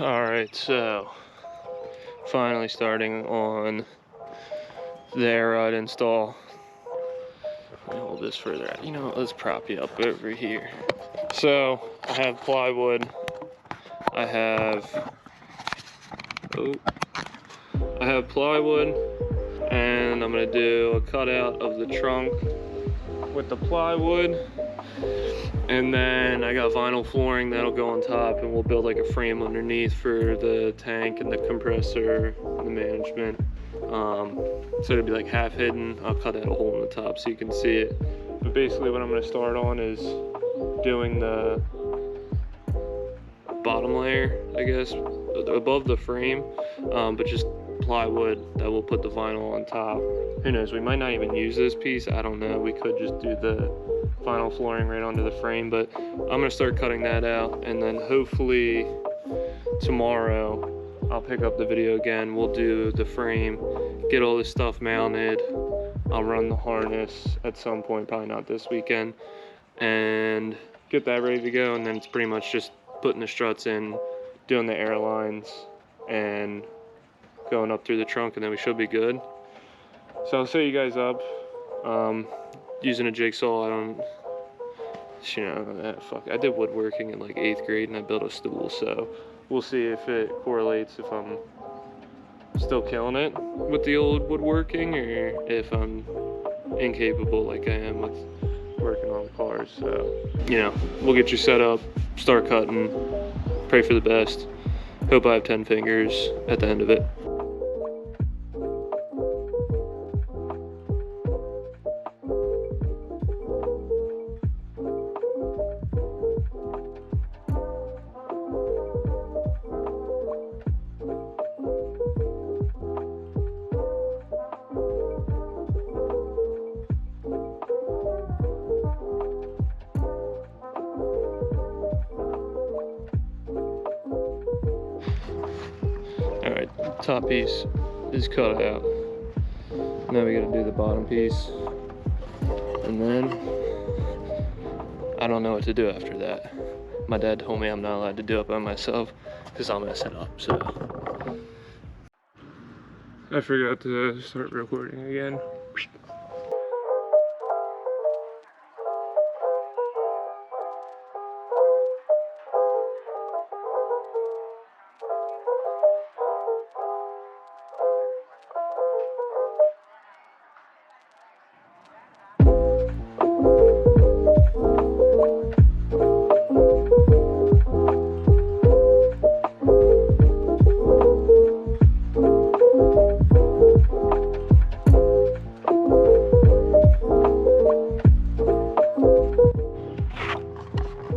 Alright, so finally starting on the air rod install. Let me hold this further out. You know what, let's prop you up over here. So I have plywood. I have plywood, and I'm gonna do a cutout of the trunk with the plywood. And then I got vinyl flooring that'll go on top, and we'll build like a frame underneath for the tank and the compressor and the management. So it'll be like half hidden. I'll cut out a hole in the top so you can see it. But basically what I'm gonna start on is doing the bottom layer, I guess, above the frame, but just plywood that will put the vinyl on top. Who knows, we might not even use this piece, I don't know. We could just do the vinyl flooring right onto the frame, but I'm gonna start cutting that out, and then hopefully tomorrow I'll pick up the video again. We'll do the frame, get all this stuff mounted. I'll run the harness at some point, probably not this weekend, and get that ready to go. And then it's pretty much just putting the struts in, doing the airlines, and going up through the trunk, and then we should be good. So I'll set you guys up. Using a jigsaw. I did woodworking in like 8th grade, and I built a stool, so we'll see if it correlates, if I'm still killing it with the old woodworking, or if I'm incapable like I am with working on cars. So, we'll get you set up, start cutting, pray for the best. Hope I have 10 fingers at the end of it. Alright, top piece is cut out. Now we gotta do the bottom piece. And then I don't know what to do after that. My dad told me I'm not allowed to do it by myself because I'll mess it up, so. I forgot to start recording again.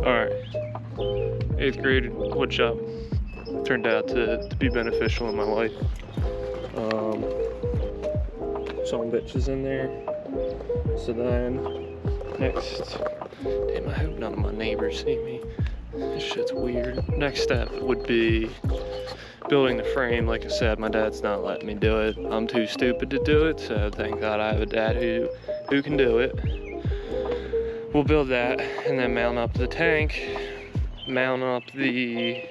Alright, 8th grade wood shop turned out to be beneficial in my life. Some bitches in there. So then, next, damn, I hope none of my neighbors see me. This shit's weird. Next step would be building the frame. Like I said, my dad's not letting me do it. I'm too stupid to do it, so thank God I have a dad who can do it. We'll build that and then mount up the tank, mount up the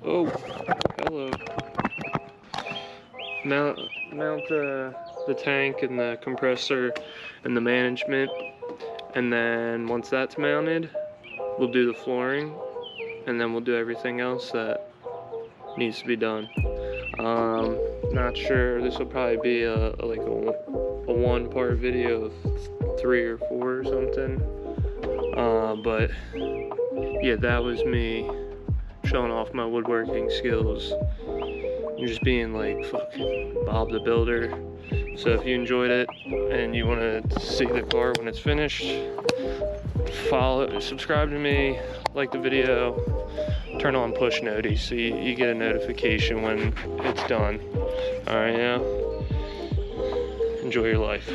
oh, hello. Mount the tank and the compressor and the management, and then once that's mounted, we'll do the flooring, and then we'll do everything else that needs to be done. Not sure, this will probably be a 1-part video of 3 or 4 or something. But yeah, that was me showing off my woodworking skills and just being like fucking Bob the Builder. So if you enjoyed it and you want to see the car when it's finished, subscribe to me, like the video, turn on push noties so you get a notification when it's done. Alright, enjoy your life.